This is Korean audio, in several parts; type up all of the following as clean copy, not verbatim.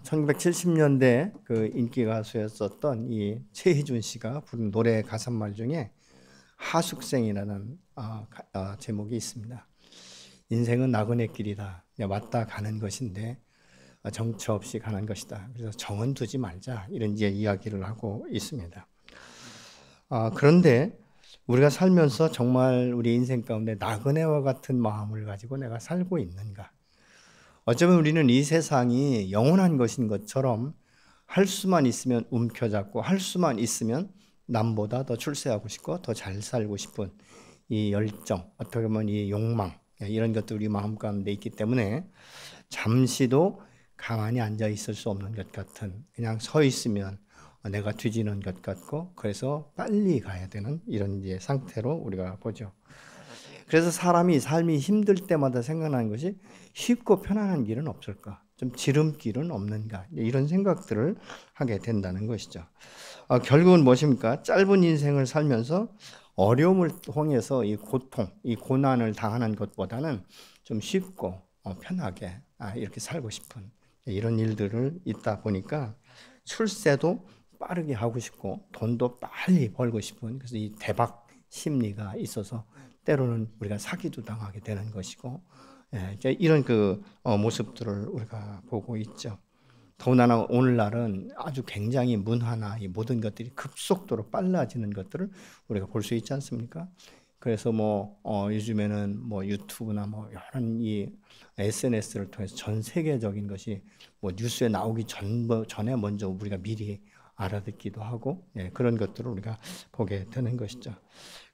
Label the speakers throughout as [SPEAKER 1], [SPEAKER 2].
[SPEAKER 1] 1970년대 그 인기 가수였었던 이 최희준 씨가 부른 노래 가사말 중에 하숙생이라는 제목이 있습니다. 인생은 나그네 길이다. 왔다 가는 것인데 정처 없이 가는 것이다. 그래서 정은 두지 말자. 이런 이제 이야기를 하고 있습니다. 그런데 우리가 살면서 정말 우리 인생 가운데 나그네와 같은 마음을 가지고 내가 살고 있는가? 어쩌면 우리는 이 세상이 영원한 것인 것처럼 할 수만 있으면 움켜잡고 할 수만 있으면 남보다 더 출세하고 싶고 더 잘 살고 싶은 이 열정, 어떻게 보면 이 욕망, 이런 것들이 우리 마음 가운데 있기 때문에 잠시도 가만히 앉아 있을 수 없는 것 같은, 그냥 서 있으면 내가 뒤지는 것 같고, 그래서 빨리 가야 되는 이런 이제 상태로 우리가 보죠. 그래서 사람이 삶이 힘들 때마다 생각나는 것이 쉽고 편안한 길은 없을까? 좀 지름길은 없는가? 이런 생각들을 하게 된다는 것이죠. 결국은 무엇입니까? 짧은 인생을 살면서 어려움을 통해서 이 고통, 이 고난을 당하는 것보다는 좀 쉽고 편하게 이렇게 살고 싶은 이런 일들을 있다 보니까 출세도 빠르게 하고 싶고 돈도 빨리 벌고 싶은, 그래서 이 대박 심리가 있어서 때로는 우리가 사기도 당하게 되는 것이고, 이런 그 모습들을 우리가 보고 있죠. 더군다나 오늘날은 아주 굉장히 문화나 이 모든 것들이 급속도로 빨라지는 것들을 우리가 볼 수 있지 않습니까? 그래서 요즘에는 유튜브나 여러 이 SNS를 통해서 전 세계적인 것이 뉴스에 나오기 전에 먼저 우리가 미리 알아듣기도 하고, 그런 것들을 우리가 보게 되는 것이죠.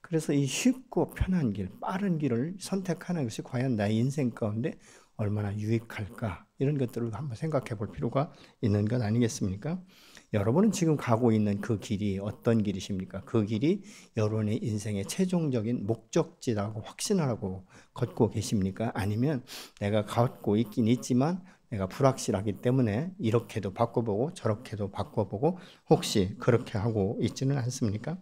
[SPEAKER 1] 그래서 이 쉽고 편한 길, 빠른 길을 선택하는 것이 과연 나의 인생 가운데 얼마나 유익할까, 이런 것들을 한번 생각해 볼 필요가 있는 것 아니겠습니까? 여러분은 지금 가고 있는 그 길이 어떤 길이십니까? 그 길이 여러분의 인생의 최종적인 목적지라고 확신을 하고 걷고 계십니까? 아니면 내가 걷고 있긴 있지만 내가 불확실하기 때문에 이렇게도 바꿔보고 저렇게도 바꿔보고 혹시 그렇게 하고 있지는 않습니까?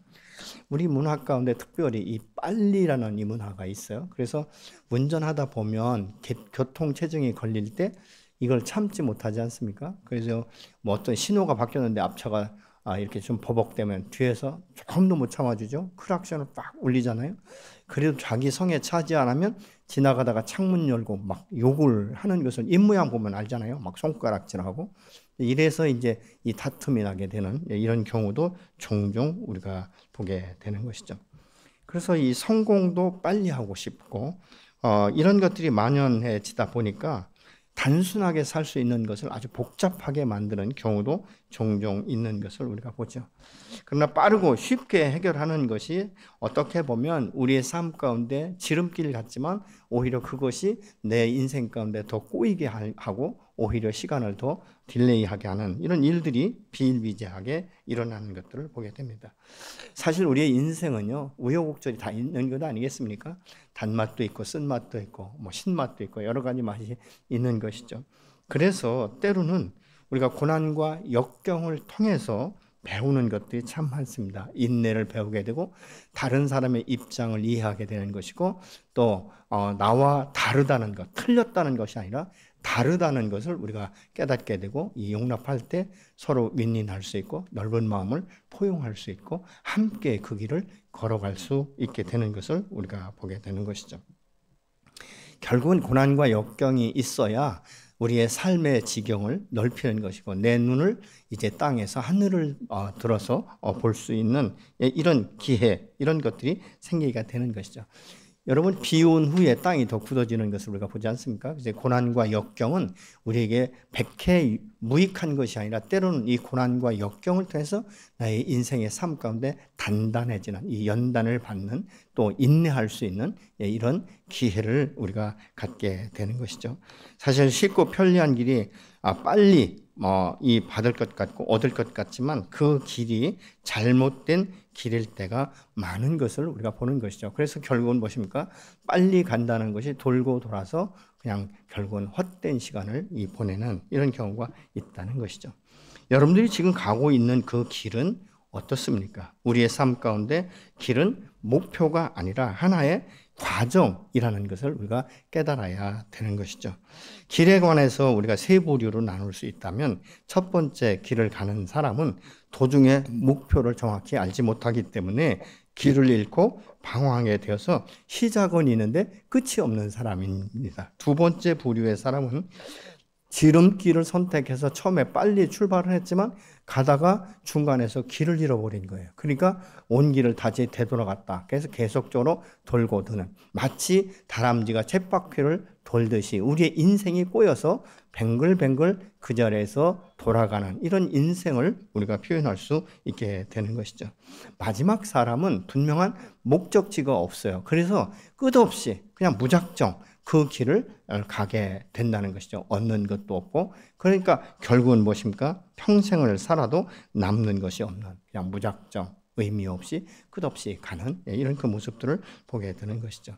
[SPEAKER 1] 우리 문화 가운데 특별히 이 빨리라는 이 문화가 있어요. 그래서 운전하다 보면 교통체증이 걸릴 때 이걸 참지 못하지 않습니까? 그래서 어떤 신호가 바뀌었는데 앞차가 이렇게 좀 버벅대면 뒤에서 조금도 못 참아주죠. 크락션을 딱 울리잖아요. 그래도 자기 성에 차지 않으면 지나가다가 창문 열고 막 욕을 하는 것을 입모양 보면 알잖아요. 막 손가락질하고. 이래서 이제 이 다툼이 나게 되는 이런 경우도 종종 우리가 보게 되는 것이죠. 그래서 이 성공도 빨리 하고 싶고 이런 것들이 만연해지다 보니까 단순하게 살 수 있는 것을 아주 복잡하게 만드는 경우도 종종 있는 것을 우리가 보죠. 그러나 빠르고 쉽게 해결하는 것이 어떻게 보면 우리의 삶 가운데 지름길 같지만 오히려 그것이 내 인생 가운데 더 꼬이게 하고 오히려 시간을 더 딜레이하게 하는 이런 일들이 비일비재하게 일어나는 것들을 보게 됩니다. 사실 우리의 인생은요, 우여곡절이 다 있는 것 아니겠습니까? 단맛도 있고 쓴맛도 있고 신맛도 있고 여러 가지 맛이 있는 것이죠. 그래서 때로는 우리가 고난과 역경을 통해서 배우는 것들이 참 많습니다. 인내를 배우게 되고 다른 사람의 입장을 이해하게 되는 것이고, 또 나와 다르다는 것, 틀렸다는 것이 아니라 다르다는 것을 우리가 깨닫게 되고, 이 용납할 때 서로 윈윈할 수 있고 넓은 마음을 포용할 수 있고 함께 그 길을 걸어갈 수 있게 되는 것을 우리가 보게 되는 것이죠. 결국은 고난과 역경이 있어야 우리의 삶의 지경을 넓히는 것이고 내 눈을 이제 땅에서 하늘을 들어서 볼 수 있는 이런 기회, 이런 것들이 생기게 되는 것이죠. 여러분, 비 온 후에 땅이 더 굳어지는 것을 우리가 보지 않습니까? 그래서 고난과 역경은 우리에게 백해 무익한 것이 아니라 때로는 이 고난과 역경을 통해서 나의 인생의 삶 가운데 단단해지는, 이 연단을 받는, 또 인내할 수 있는 이런 기회를 우리가 갖게 되는 것이죠. 사실 쉽고 편리한 길이 빨리 이 받을 것 같고 얻을 것 같지만 그 길이 잘못된 길일 때가 많은 것을 우리가 보는 것이죠. 그래서 결국은 무엇입니까? 빨리 간다는 것이 돌고 돌아서 그냥 결국은 헛된 시간을 보내는 이런 경우가 있다는 것이죠. 여러분들이 지금 가고 있는 그 길은 어떻습니까? 우리의 삶 가운데 길은 목표가 아니라 하나의 과정이라는 것을 우리가 깨달아야 되는 것이죠. 길에 관해서 우리가 세 부류로 나눌 수 있다면 첫 번째 길을 가는 사람은 도중에 목표를 정확히 알지 못하기 때문에 길을 잃고 방황하게 되어서 시작은 있는데 끝이 없는 사람입니다. 두 번째 부류의 사람은 지름길을 선택해서 처음에 빨리 출발을 했지만 가다가 중간에서 길을 잃어버린 거예요. 그러니까 온 길을 다시 되돌아갔다. 그래서 계속적으로 돌고 도는, 마치 다람쥐가 쳇바퀴를 돌듯이 우리의 인생이 꼬여서 뱅글뱅글 그 자리에서 돌아가는 이런 인생을 우리가 표현할 수 있게 되는 것이죠. 마지막 사람은 분명한 목적지가 없어요. 그래서 끝없이 그냥 무작정 그 길을 가게 된다는 것이죠. 얻는 것도 없고, 그러니까 결국은 무엇입니까? 평생을 살아도 남는 것이 없는, 그냥 무작정 의미 없이 끝없이 가는 이런 그 모습들을 보게 되는 것이죠.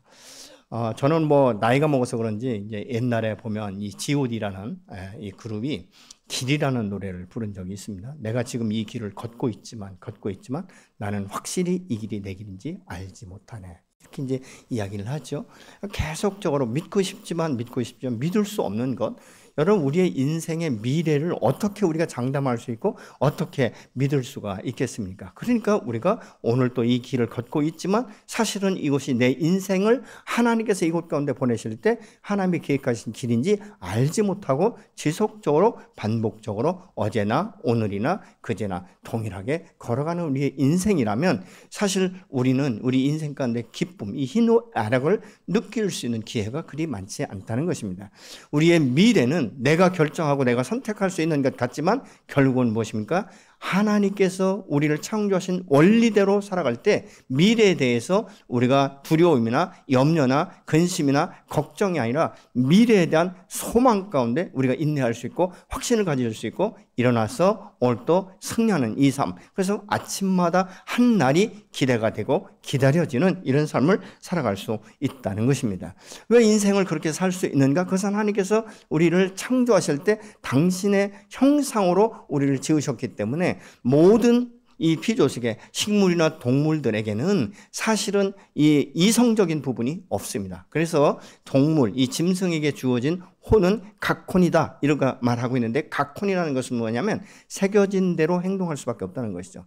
[SPEAKER 1] 저는 뭐 나이가 먹어서 그런지 이제 옛날에 보면 이 G.O.D라는 이 그룹이 길이라는 노래를 부른 적이 있습니다. 내가 지금 이 길을 걷고 있지만 나는 확실히 이 길이 내 길인지 알지 못하네. 이렇게 이제 이야기를 하죠. 계속적으로 믿고 싶지만 믿을 수 없는 것. 여러분, 우리의 인생의 미래를 어떻게 우리가 장담할 수 있고 어떻게 믿을 수가 있겠습니까? 그러니까 우리가 오늘 또 이 길을 걷고 있지만 사실은 이곳이 내 인생을 하나님께서 이곳 가운데 보내실 때 하나님이 계획하신 길인지 알지 못하고 지속적으로 반복적으로 어제나 오늘이나 그제나 동일하게 걸어가는 우리의 인생이라면 사실 우리는 우리 인생 가운데 기쁨, 이 희노애락을 느낄 수 있는 기회가 그리 많지 않다는 것입니다. 우리의 미래는 내가 결정하고 내가 선택할 수 있는 것 같지만 결국은 무엇입니까? 하나님께서 우리를 창조하신 원리대로 살아갈 때 미래에 대해서 우리가 두려움이나 염려나 근심이나 걱정이 아니라 미래에 대한 소망 가운데 우리가 인내할 수 있고 확신을 가질 수 있고 일어나서 오늘 또 승리하는 이 삶. 그래서 아침마다 한 날이 기대가 되고 기다려지는 이런 삶을 살아갈 수 있다는 것입니다. 왜 인생을 그렇게 살 수 있는가? 그것은 하나님께서 우리를 창조하실 때 당신의 형상으로 우리를 지으셨기 때문에 모든 이 피조식의 식물이나 동물들에게는 사실은 이 이성적인 부분이 없습니다. 그래서 동물, 이 짐승에게 주어진 혼은 각혼이다 이렇게 말하고 있는데, 각혼이라는 것은 뭐냐면 새겨진 대로 행동할 수밖에 없다는 것이죠.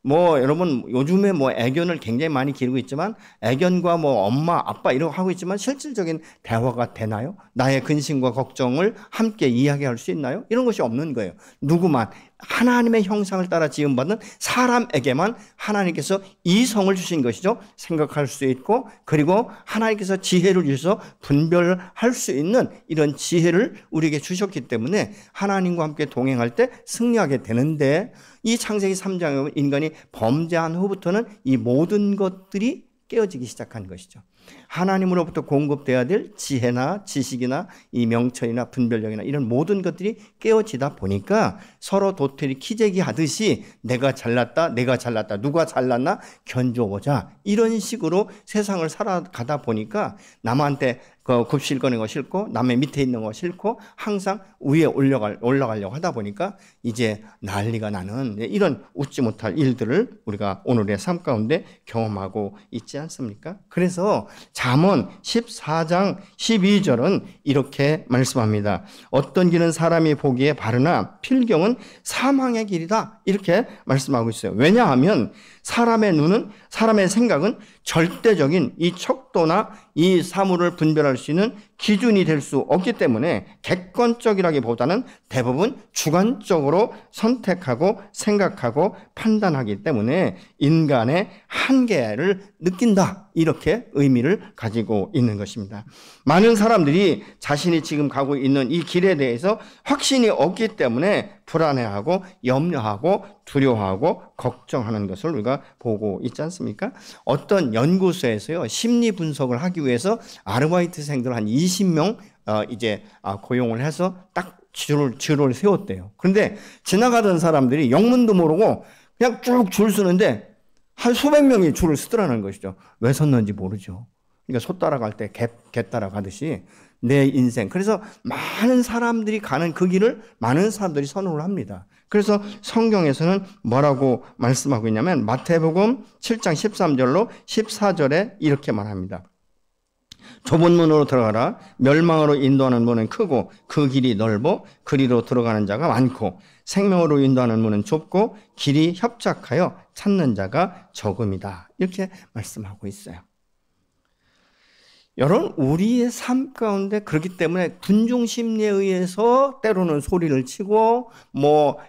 [SPEAKER 1] 뭐 여러분 요즘에 뭐 애견을 굉장히 많이 기르고 있지만 애견과 뭐 엄마 아빠 이런 거 하고 있지만 실질적인 대화가 되나요? 나의 근심과 걱정을 함께 이야기할 수 있나요? 이런 것이 없는 거예요. 누구만 하나님의 형상을 따라 지음받은 사람에게만 하나님께서 이성을 주신 것이죠. 생각할 수 있고, 그리고 하나님께서 지혜를 주셔서 분별할 수 있는 이런 지혜를 우리에게 주셨기 때문에 하나님과 함께 동행할 때 승리하게 되는데, 이 창세기 3장에 보면 인간이 범죄한 후부터는 이 모든 것들이 깨어지기 시작한 것이죠. 하나님으로부터 공급돼야 될 지혜나 지식이나 이 명철이나 분별력이나 이런 모든 것들이 깨어지다 보니까 서로 도토리 키재기 하듯이 내가 잘났다 누가 잘났나 견줘보자 이런 식으로 세상을 살아가다 보니까 남한테 그 급실 거는 거 싫고 남의 밑에 있는 거 싫고 항상 위에 올라가려고 하다 보니까 이제 난리가 나는 이런 웃지 못할 일들을 우리가 오늘의 삶 가운데 경험하고 있지 않습니까? 그래서 잠언 14장 12절은 이렇게 말씀합니다. 어떤 길은 사람이 보기에 바르나 필경은 사망의 길이다 이렇게 말씀하고 있어요. 왜냐하면 사람의 눈은, 사람의 생각은 절대적인 이 척도나 이 사물을 분별할 수 있는 기준이 될 수 없기 때문에 객관적이라기보다는 대부분 주관적으로 선택하고 생각하고 판단하기 때문에 인간의 한계를 느낀다 이렇게 의미를 가지고 있는 것입니다. 많은 사람들이 자신이 지금 가고 있는 이 길에 대해서 확신이 없기 때문에 불안해하고 염려하고 두려워하고 걱정하는 것을 우리가 보고 있지 않습니까? 어떤 연구소에서요 심리 분석을 하기 위해서 아르바이트생들 한 20명 고용을 해서 딱 줄을 세웠대요. 그런데 지나가던 사람들이 영문도 모르고 그냥 쭉 줄 서는데 한 수백 명이 줄을 서더라는 것이죠. 왜 섰는지 모르죠. 그러니까 소 따라갈 때 개 따라가듯이 내 인생. 그래서 많은 사람들이 가는 그 길을 많은 사람들이 선호를 합니다. 그래서 성경에서는 뭐라고 말씀하고 있냐면 마태복음 7장 13절로 14절에 이렇게 말합니다. 좁은 문으로 들어가라. 멸망으로 인도하는 문은 크고 그 길이 넓어 그리로 들어가는 자가 많고 생명으로 인도하는 문은 좁고 길이 협착하여 찾는 자가 적음이다. 이렇게 말씀하고 있어요. 여러분, 우리의 삶 가운데 그렇기 때문에 군중 심리에 의해서 때로는 소리를 치고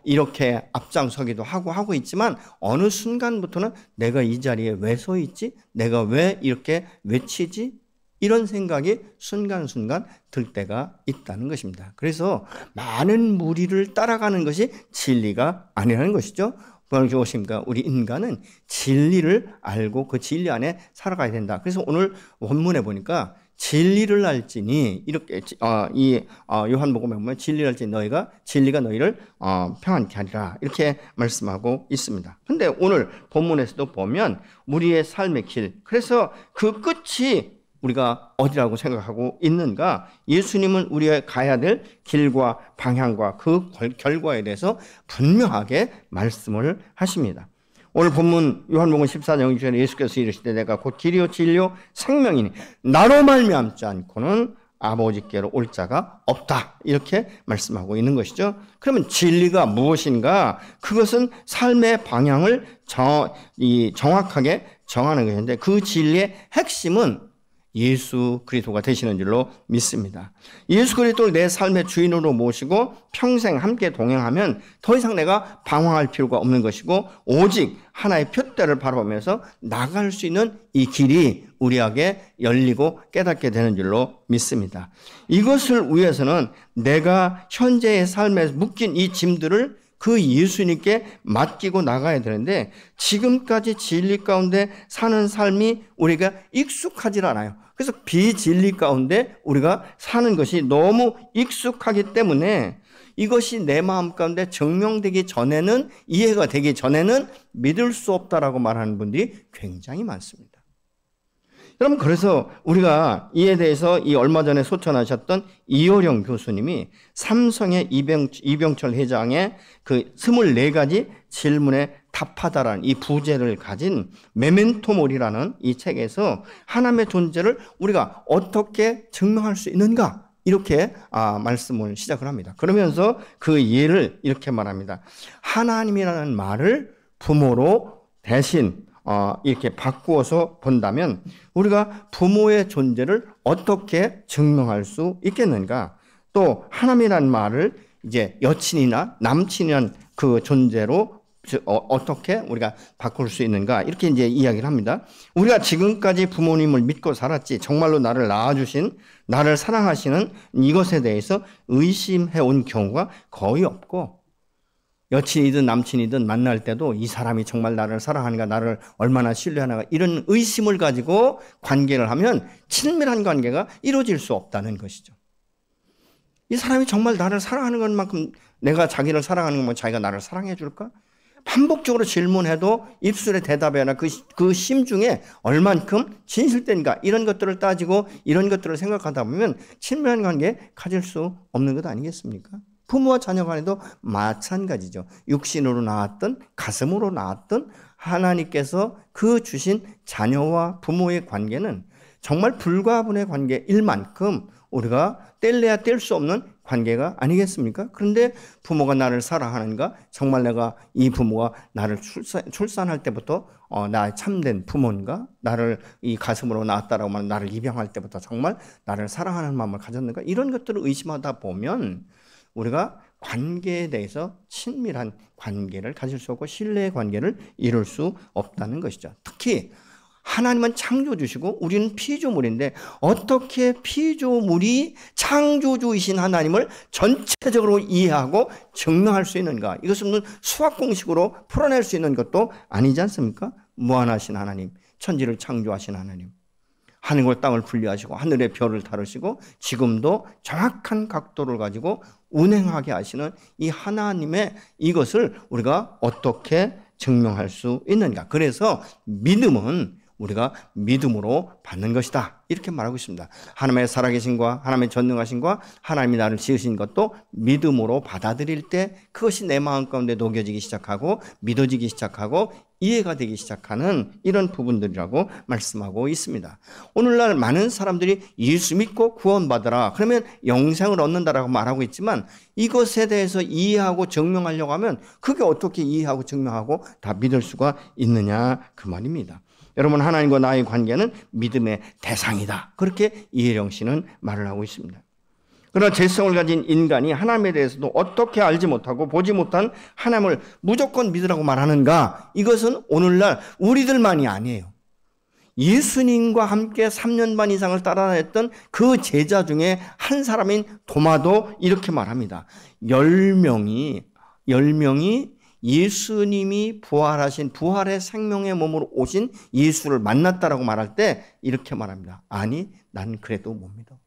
[SPEAKER 1] 이렇게 앞장서기도 하고 있지만 어느 순간부터는 내가 이 자리에 왜 서 있지? 내가 왜 이렇게 외치지? 이런 생각이 순간순간 들 때가 있다는 것입니다. 그래서 많은 무리를 따라가는 것이 진리가 아니라는 것이죠. 무엇입니까? 우리 인간은 진리를 알고 그 진리 안에 살아가야 된다. 그래서 오늘 원문에 보니까 진리를 알지니 이렇게 요한복음에 보면 진리를 알지니 진리가 너희를 평안케 하리라 이렇게 말씀하고 있습니다. 근데 오늘 본문에서도 보면 우리의 삶의 길, 그래서 그 끝이 우리가 어디라고 생각하고 있는가? 예수님은 우리가 가야 될 길과 방향과 그 결과에 대해서 분명하게 말씀을 하십니다. 오늘 본문 요한복음 14장 6절에 예수께서 이르시되 내가 곧 길이요 진리요 생명이니 나로 말미암지 않고는 아버지께로 올 자가 없다. 이렇게 말씀하고 있는 것이죠. 그러면 진리가 무엇인가? 그것은 삶의 방향을 정확하게 정하는 것인데 그 진리의 핵심은 예수 그리스도가 되시는 줄로 믿습니다. 예수 그리스도를 내 삶의 주인으로 모시고 평생 함께 동행하면 더 이상 내가 방황할 필요가 없는 것이고 오직 하나의 표대를 바라보면서 나갈 수 있는 이 길이 우리에게 열리고 깨닫게 되는 줄로 믿습니다. 이것을 위해서는 내가 현재의 삶에 묶인 이 짐들을 그 예수님께 맡기고 나가야 되는데 지금까지 진리 가운데 사는 삶이 우리가 익숙하지 않아요. 그래서 비진리 가운데 우리가 사는 것이 너무 익숙하기 때문에 이것이 내 마음 가운데 증명되기 전에는, 이해가 되기 전에는 믿을 수 없다라고 말하는 분들이 굉장히 많습니다. 여러분, 그래서 우리가 이에 대해서 얼마 전에 소천하셨던 이호령 교수님이 삼성의 이병철 회장의 그 24가지 질문에 답하다라는 이 부제를 가진 메멘토몰이라는 이 책에서 하나님의 존재를 우리가 어떻게 증명할 수 있는가? 이렇게 말씀을 시작을 합니다. 그러면서 그 예를 이렇게 말합니다. 하나님이라는 말을 부모로 대신 이렇게 바꾸어서 본다면 우리가 부모의 존재를 어떻게 증명할 수 있겠는가? 또 하나님이라는 말을 이제 여친이나 남친이라는 그 존재로 어떻게 우리가 바꿀 수 있는가? 이렇게 이제 이야기를 합니다. 우리가 지금까지 부모님을 믿고 살았지 정말로 나를 낳아주신, 나를 사랑하시는 이것에 대해서 의심해 온 경우가 거의 없고, 여친이든 남친이든 만날 때도 이 사람이 정말 나를 사랑하는가, 나를 얼마나 신뢰하는가, 이런 의심을 가지고 관계를 하면 친밀한 관계가 이루어질 수 없다는 것이죠. 이 사람이 정말 나를 사랑하는 것만큼 내가 자기를 사랑하는 것만큼 자기가 나를 사랑해 줄까? 반복적으로 질문해도 입술에 대답이 하나 그 심중에 얼만큼 진실된가, 이런 것들을 따지고 이런 것들을 생각하다 보면 친밀한 관계 가질 수 없는 것 아니겠습니까? 부모와 자녀 간에도 마찬가지죠. 육신으로 낳았든 가슴으로 낳았든 하나님께서 그 주신 자녀와 부모의 관계는 정말 불가분의 관계일 만큼 우리가 뗄래야 뗄 수 없는 관계가 아니겠습니까? 그런데 부모가 나를 사랑하는가? 정말 내가 이 부모가 나를 출산할 때부터 나의 참된 부모인가? 나를 이 가슴으로 낳았다라고 하면 나를 입양할 때부터 정말 나를 사랑하는 마음을 가졌는가? 이런 것들을 의심하다 보면 우리가 관계에 대해서 친밀한 관계를 가질 수 없고 신뢰의 관계를 이룰 수 없다는 것이죠. 특히 하나님은 창조주시고 우리는 피조물인데 어떻게 피조물이 창조주이신 하나님을 전체적으로 이해하고 증명할 수 있는가? 이것은 수학 공식으로 풀어낼 수 있는 것도 아니지 않습니까? 무한하신 하나님, 천지를 창조하신 하나님, 하늘과 땅을 분리하시고 하늘의 별을 다루시고 지금도 정확한 각도를 가지고 운행하게 하시는 이 하나님의 이것을 우리가 어떻게 증명할 수 있는가? 그래서 믿음은 우리가 믿음으로 받는 것이다. 이렇게 말하고 있습니다. 하나님의 살아계신과 하나님의 전능하신과 하나님이 나를 지으신 것도 믿음으로 받아들일 때 그것이 내 마음 가운데 녹여지기 시작하고 믿어지기 시작하고 이해가 되기 시작하는 이런 부분들이라고 말씀하고 있습니다. 오늘날 많은 사람들이 예수 믿고 구원받으라, 그러면 영생을 얻는다라고 말하고 있지만 이것에 대해서 이해하고 증명하려고 하면 그게 어떻게 이해하고 증명하고 다 믿을 수가 있느냐 그 말입니다. 여러분, 하나님과 나의 관계는 믿음의 대상이다, 그렇게 이혜령 씨는 말을 하고 있습니다. 그러나 죄성을 가진 인간이 하나님에 대해서도 어떻게 알지 못하고 보지 못한 하나님을 무조건 믿으라고 말하는가? 이것은 오늘날 우리들만이 아니에요. 예수님과 함께 3년 반 이상을 따라다녔던 그 제자 중에 한 사람인 도마도 이렇게 말합니다. 10명이 예수님이 부활하신 부활의 생명의 몸으로 오신 예수를 만났다라고 말할 때 이렇게 말합니다. 아니, 난 그래도 못 믿어.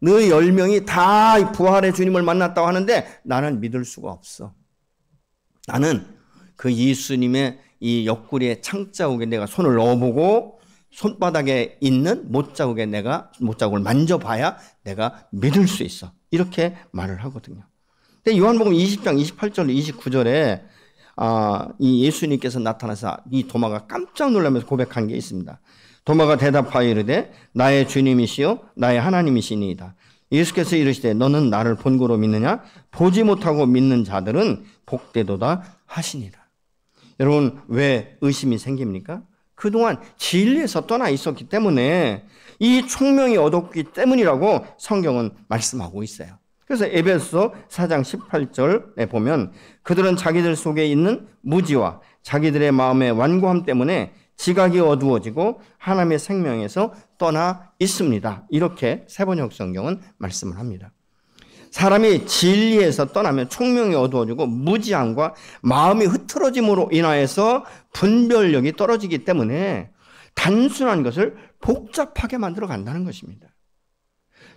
[SPEAKER 1] 너희 10명이 다 부활의 주님을 만났다고 하는데 나는 믿을 수가 없어. 나는 그 예수님의 이 옆구리에 창자국에 내가 손을 넣어보고 손바닥에 있는 못자국을 만져봐야 내가 믿을 수 있어. 이렇게 말을 하거든요. 근데 요한복음 20장 28절 29절에 이 예수님께서 나타나서 이 도마가 깜짝 놀라면서 고백한 게 있습니다. 도마가 대답하여 이르되 나의 주님이시요 나의 하나님이시니이다. 예수께서 이르시되 너는 나를 본고로 믿느냐? 보지 못하고 믿는 자들은 복되도다 하시니라. 여러분, 왜 의심이 생깁니까? 그동안 진리에서 떠나 있었기 때문에 이 총명이 얻었기 때문이라고 성경은 말씀하고 있어요. 그래서 에베소 4장 18절에 보면 그들은 자기들 속에 있는 무지와 자기들의 마음의 완고함 때문에 지각이 어두워지고 하나님의 생명에서 떠나 있습니다. 이렇게 세번역 성경은 말씀을 합니다. 사람이 진리에서 떠나면 총명이 어두워지고 무지함과 마음이 흐트러짐으로 인하여서 분별력이 떨어지기 때문에 단순한 것을 복잡하게 만들어 간다는 것입니다.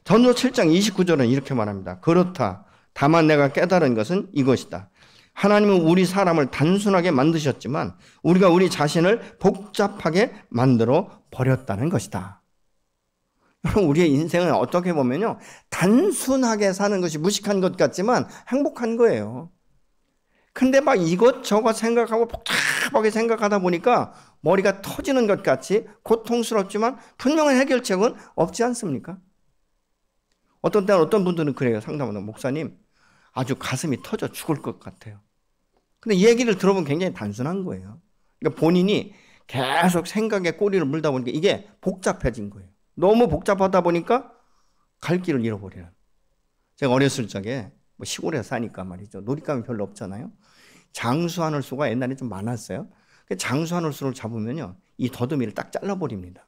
[SPEAKER 1] 전도 7장 29절은 이렇게 말합니다. 그렇다. 다만 내가 깨달은 것은 이것이다. 하나님은 우리 사람을 단순하게 만드셨지만 우리가 우리 자신을 복잡하게 만들어 버렸다는 것이다. 여러분, 우리의 인생은 어떻게 보면요, 단순하게 사는 것이 무식한 것 같지만 행복한 거예요. 근데 막 이것저것 생각하고 복잡하게 생각하다 보니까 머리가 터지는 것 같이 고통스럽지만 분명한 해결책은 없지 않습니까? 어떤 때는 어떤 분들은 그래요. 상담하면 목사님, 아주 가슴이 터져 죽을 것 같아요. 근데 이 얘기를 들어보면 굉장히 단순한 거예요. 그러니까 본인이 계속 생각에 꼬리를 물다 보니까 이게 복잡해진 거예요. 너무 복잡하다 보니까 갈 길을 잃어버려요. 제가 어렸을 적에 시골에 사니까 말이죠. 놀잇감이 별로 없잖아요. 장수하늘소가 옛날에 좀 많았어요. 장수하늘소를 잡으면요, 이 더듬이를 딱 잘라버립니다.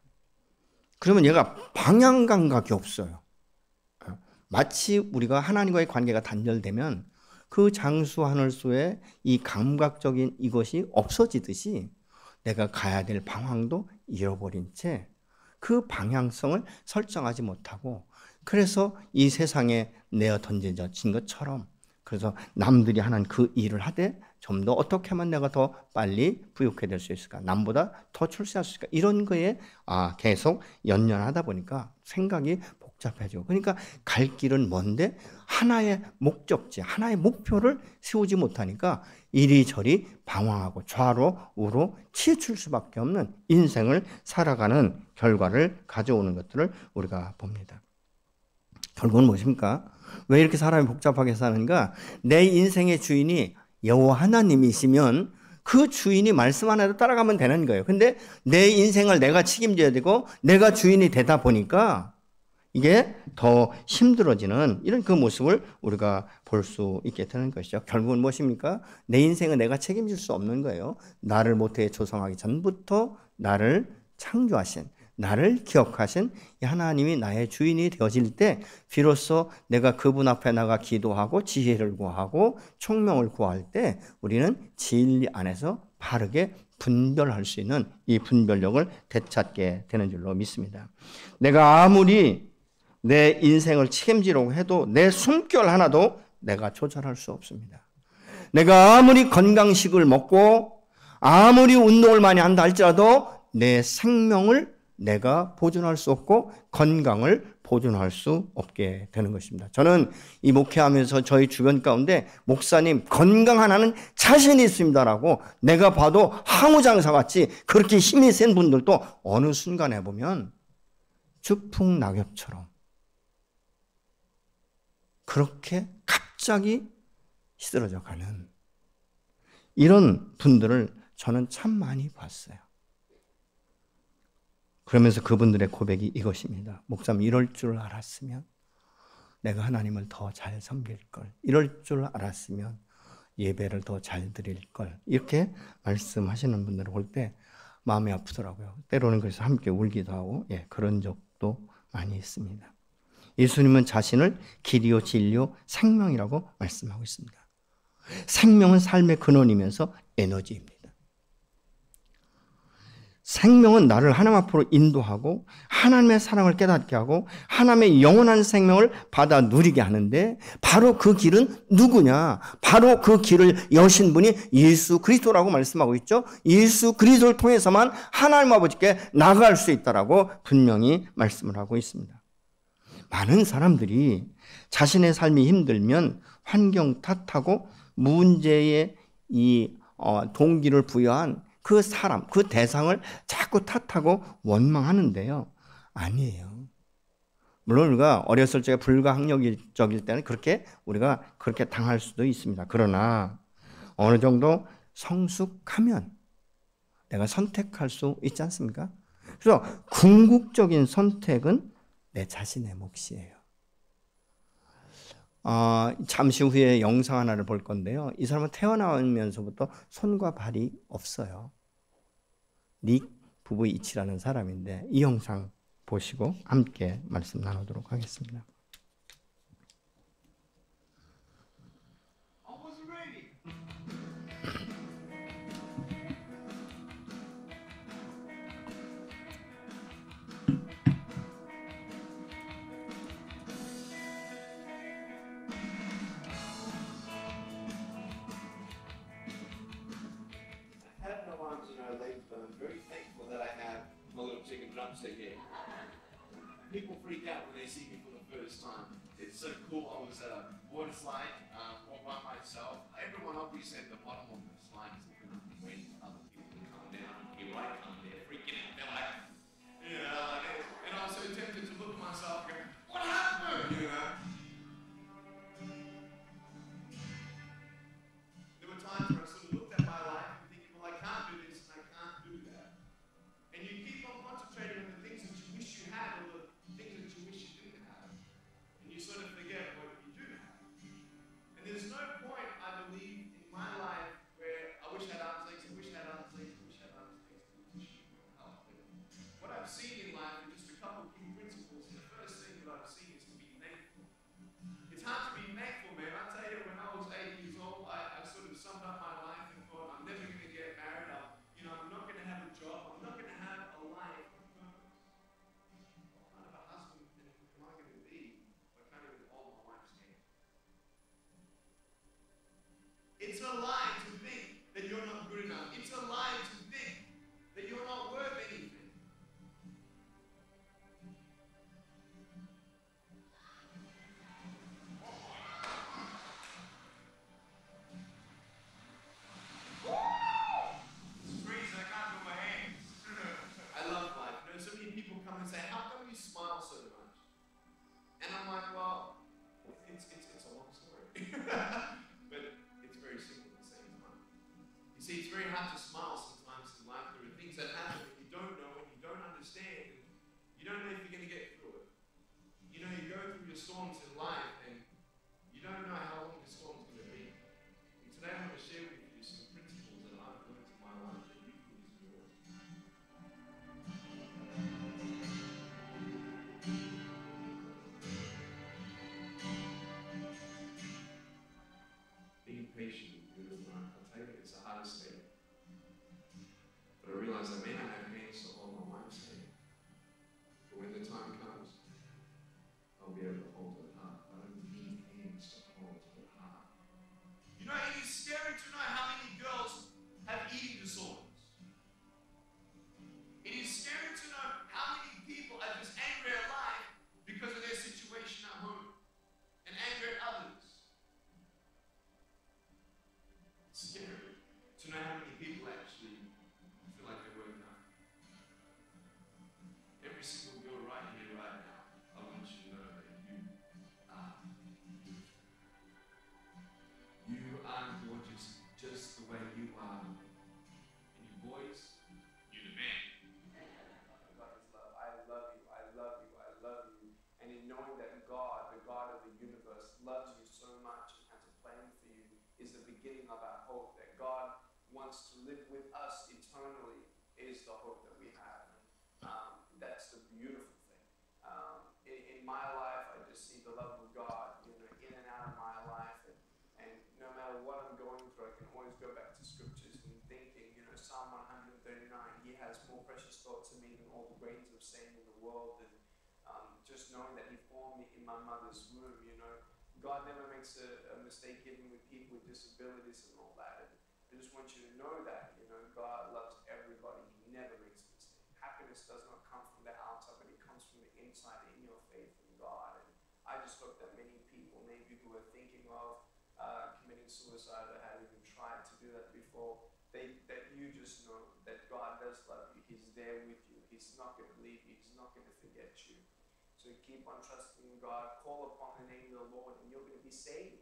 [SPEAKER 1] 그러면 얘가 방향 감각이 없어요. 마치 우리가 하나님과의 관계가 단절되면 그 장수하늘소의 이 감각적인 이것이 없어지듯이 내가 가야 될 방향도 잃어버린 채 그 방향성을 설정하지 못하고, 그래서 이 세상에 내어 던져진 것처럼, 그래서 남들이 하는 그 일을 하되 좀 더 어떻게 하면 내가 더 빨리 부유해질 수 있을까, 남보다 더 출세할 수 있을까, 이런 거에 계속 연연하다 보니까 생각이 복잡해지고, 그러니까 갈 길은 먼데 하나의 목적지, 하나의 목표를 세우지 못하니까 이리저리 방황하고 좌로 우로 치우칠 수밖에 없는 인생을 살아가는 결과를 가져오는 것들을 우리가 봅니다. 결국은 무엇입니까? 왜 이렇게 사람이 복잡하게 사는가? 내 인생의 주인이 여호와 하나님이시면 그 주인이 말씀 하나로 따라가면 되는 거예요. 근데 내 인생을 내가 책임져야 되고 내가 주인이 되다 보니까 이게 더 힘들어지는 이런 그 모습을 우리가 볼 수 있게 되는 것이죠. 결국은 무엇입니까? 내 인생은 내가 책임질 수 없는 거예요. 나를 모태에 조성하기 전부터 나를 창조하신, 나를 기억하신 이 하나님이 나의 주인이 되어질 때 비로소 내가 그분 앞에 나가 기도하고 지혜를 구하고 총명을 구할 때 우리는 진리 안에서 바르게 분별할 수 있는 이 분별력을 되찾게 되는 줄로 믿습니다. 내가 아무리 내 인생을 책임지려고 해도 내 숨결 하나도 내가 조절할 수 없습니다. 내가 아무리 건강식을 먹고 아무리 운동을 많이 한다 할지라도 내 생명을 내가 보존할 수 없고 건강을 보존할 수 없게 되는 것입니다. 저는 이 목회하면서 저희 주변 가운데 목사님 건강 하나는 자신이 있습니다라고 내가 봐도 항우장사같이 그렇게 힘이 센 분들도 어느 순간에 보면 주풍낙엽처럼 그렇게 갑자기 시들어져 가는 이런 분들을 저는 참 많이 봤어요. 그러면서 그분들의 고백이 이것입니다. 목사님, 이럴 줄 알았으면 내가 하나님을 더 잘 섬길 걸. 이럴 줄 알았으면 예배를 더 잘 드릴 걸. 이렇게 말씀하시는 분들을 볼 때 마음이 아프더라고요. 때로는 그래서 함께 울기도 하고 그런 적도 많이 있습니다. 예수님은 자신을 길이요 진리요 생명이라고 말씀하고 있습니다. 생명은 삶의 근원이면서 에너지입니다. 생명은 나를 하나님 앞으로 인도하고 하나님의 사랑을 깨닫게 하고 하나님의 영원한 생명을 받아 누리게 하는데 바로 그 길은 누구냐? 바로 그 길을 여신 분이 예수 그리스도라고 말씀하고 있죠. 예수 그리스도를 통해서만 하나님 아버지께 나아갈 수 있다라고 분명히 말씀을 하고 있습니다. 많은 사람들이 자신의 삶이 힘들면 환경 탓하고 문제에 동기를 부여한 그 사람, 그 대상을 자꾸 탓하고 원망하는데요. 아니에요. 물론 우리가 어렸을 적에 불가항력적일 때는 우리가 그렇게 당할 수도 있습니다. 그러나 어느 정도 성숙하면 내가 선택할 수 있지 않습니까? 그래서 궁극적인 선택은 내 자신의 몫이에요. 잠시 후에 영상 하나를 볼 건데요. 이 사람은 태어나면서부터 손과 발이 없어요. 닉 부부이치라는 사람인데 이 영상 보시고 함께 말씀 나누도록 하겠습니다.
[SPEAKER 2] People freak out when they see me for the first time. It's so cool. I was at a water slide all by myself. Everyone obviously at the bottom of the slide is looking up and waiting for other people to come down. Here I come there, freaking out. They're like, and I was so tempted to look at myself and go, what happened? There were times where I sort of looked at my life and thinking, well, I can't do this and I can't do that. And you keep on concentrating on the things that you wish you had or the things that you wish you didn't have. And you sort of forget what you do have. And there's no point, I believe, in my life where I wish I had arms, legs, I wish I had arms, legs, I wish I had arms, legs, I wish I had help. What I've seen in life are just a couple of key principles. And the first thing that I've seen is to be thankful. It's hard to be thankful, man. I tell you, when I was 8 years old, I sort of summed up my life and thought, I'm never going to get married. I'm not going to have a job. I'm not going to have a life of purpose. What kind of a husband am I going to be if I can't even hold my wife's hand? It's a lie to think that you're not good enough. It's a lie to think that you're not worth anything. And say, how come you smile so much? And I'm like, well, it's a long story. But it's very simple at the same time. You see, it's very hard to smile sometimes in life. There are things that happen that you don't know and you don't understand. And you don't know if you're going to get through it. You know, you go through your storms in life and you don't know how long the storm's going to be. And today I'm going to share with you some principles that I've learned in my life that you can use in yours. Being patient with your life, I'll tell you, it's the hardest thing. But I realize I may not have hands to hold my wife's hand. But when the time comes, I'll be able to hold her heart. I don't need hands to hold her heart. You know, it is scary to know how many girls have eating disorders. beginning of our hope, that God wants to live with us eternally is the hope that we have. That's the beautiful thing. In my life, I just see the love of God, in and out of my life, and no matter what I'm going through, I can always go back to scriptures and thinking, Psalm 139, He has more precious thoughts of me than all the grains of sand in the world, and just knowing that He formed me in my mother's womb, God never makes a mistake even with people with disabilities and all that. And I just want you to know that, God loves everybody. He never makes a mistake. Happiness does not come from the outside, but it comes from the inside in your faith in God. And I just hope that many people, maybe who are thinking of committing suicide or have even tried to do that before, that you just know that God does love you. He's there with you. He's not going to leave you. He's not going to forget you. So keep on trusting in God. Call upon the name of the Lord, and you're going to be saved.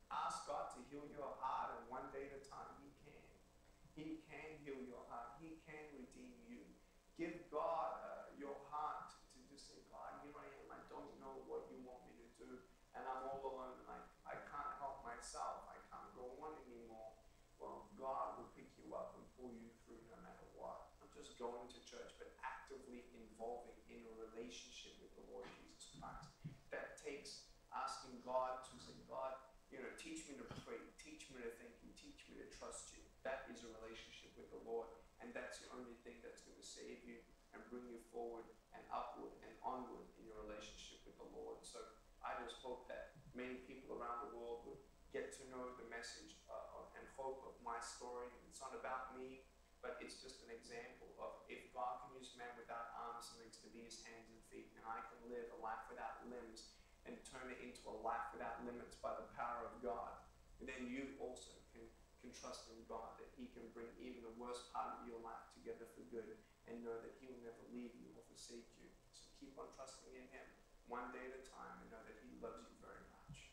[SPEAKER 2] Ask God to heal your heart, and one day at a time, He can. He can heal your heart. He can redeem you. Give God your heart to just say, God, here I am. I don't know what you want me to do, and I'm all alone. I can't help myself. I can't go on anymore. Well, God will pick you up and pull you through no matter what. Not just going to church, but actively involving in a relationship with the Lord Jesus Christ. That takes asking God to say, God, teach me to pray, teach me to thank you, teach me to trust you. That is a relationship with the Lord, and that's the only thing that's going to save you and bring you forward and upward and onward in your relationship with the Lord. So I just hope that many people around the world would get to know the message and hope of my story. It's not about me, but it's just an example of if God can use man without arms and legs to be His hands and feet, and I can live a life without limbs and turn it into a life without limits by the power of God, and then you also can trust in God that He can bring even the worst part of your life together for good, and know that He will never leave you or forsake you. So keep on trusting in Him one day at a time, and know that He loves you very much.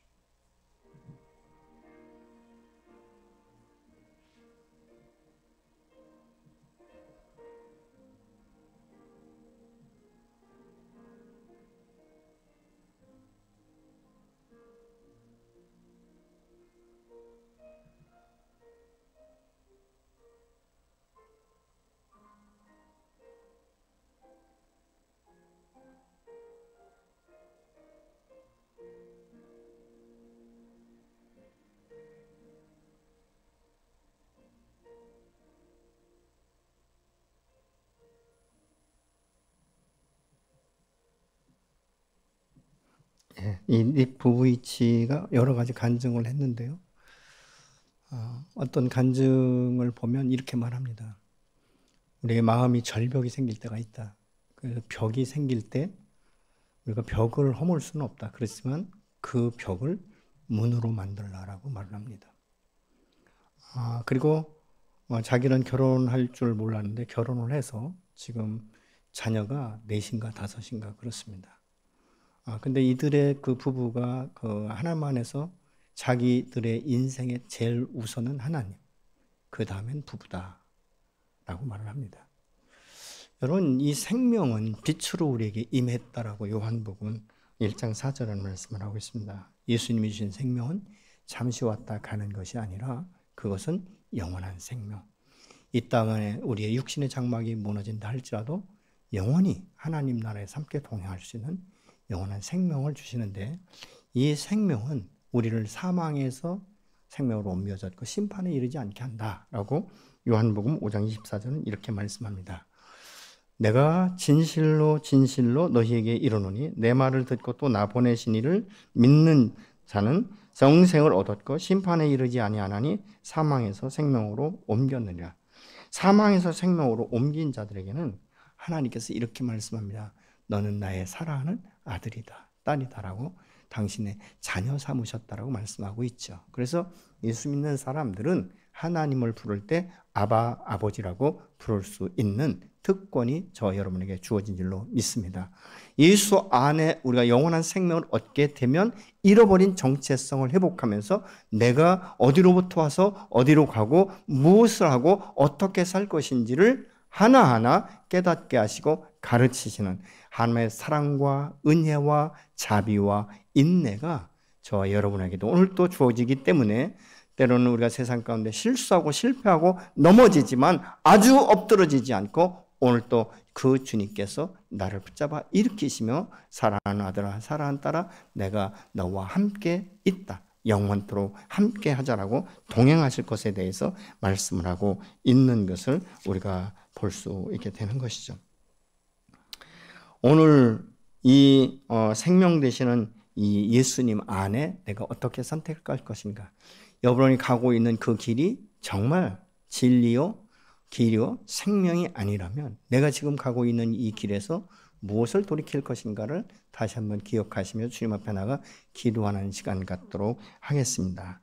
[SPEAKER 1] 이 닉 부부이치가 여러 가지 간증을 했는데요. 어떤 간증을 보면 이렇게 말합니다. 우리의 마음이 절벽이 생길 때가 있다. 그래서 벽이 생길 때 우리가 벽을 허물 수는 없다. 그렇지만 그 벽을 문으로 만들라라고 말을 합니다. 그리고 자기는 결혼할 줄 몰랐는데 결혼을 해서 지금 자녀가 4인가 5인가 그렇습니다. 근데 이들의 그 부부가 그 하나님 안에서 자기들의 인생의 제일 우선은 하나님, 그 다음엔 부부다라고 말을 합니다. 여러분, 이 생명은 빛으로 우리에게 임했다라고 요한복음 1장 4절은 말씀을 하고 있습니다. 예수님이 주신 생명은 잠시 왔다 가는 것이 아니라 그것은 영원한 생명. 이 땅에 우리의 육신의 장막이 무너진다 할지라도 영원히 하나님 나라에 함께 동행할 수 있는 영원한 생명을 주시는데, 이 생명은 우리를 사망에서 생명으로 옮겨졌고 심판에 이르지 않게 한다라고 요한복음 5장 24절은 이렇게 말씀합니다. 내가 진실로 진실로 너희에게 이르노니 내 말을 듣고 또 나 보내신 이를 믿는 자는 영생을 얻었고 심판에 이르지 아니하나니 사망에서 생명으로 옮겼느니라. 사망에서 생명으로 옮긴 자들에게는 하나님께서 이렇게 말씀합니다. 너는 나의 사랑하는 아들이다, 딸이다라고 당신의 자녀 삼으셨다라고 말씀하고 있죠. 그래서 예수 믿는 사람들은 하나님을 부를 때 아바, 아버지라고 부를 수 있는 특권이 저 여러분에게 주어진 줄로 믿습니다. 예수 안에 우리가 영원한 생명을 얻게 되면 잃어버린 정체성을 회복하면서 내가 어디로부터 와서 어디로 가고 무엇을 하고 어떻게 살 것인지를 하나하나 깨닫게 하시고 가르치시는 하나님의 사랑과 은혜와 자비와 인내가 저와 여러분에게도 오늘 또 주어지기 때문에 때로는 우리가 세상 가운데 실수하고 실패하고 넘어지지만 아주 엎드러지지 않고 오늘 또 그 주님께서 나를 붙잡아 일으키시며 사랑하는 아들아 사랑하는 딸아 내가 너와 함께 있다. 영원토록 함께 하자라고 동행하실 것에 대해서 말씀을 하고 있는 것을 우리가 볼 수 있게 되는 것이죠. 오늘 이 생명 되시는 이 예수님 안에 내가 어떻게 선택할 것인가? 여러분이 가고 있는 그 길이 정말 진리요, 길이요, 생명이 아니라면 내가 지금 가고 있는 이 길에서 무엇을 돌이킬 것인가를 다시 한번 기억하시며 주님 앞에 나가 기도하는 시간 갖도록 하겠습니다.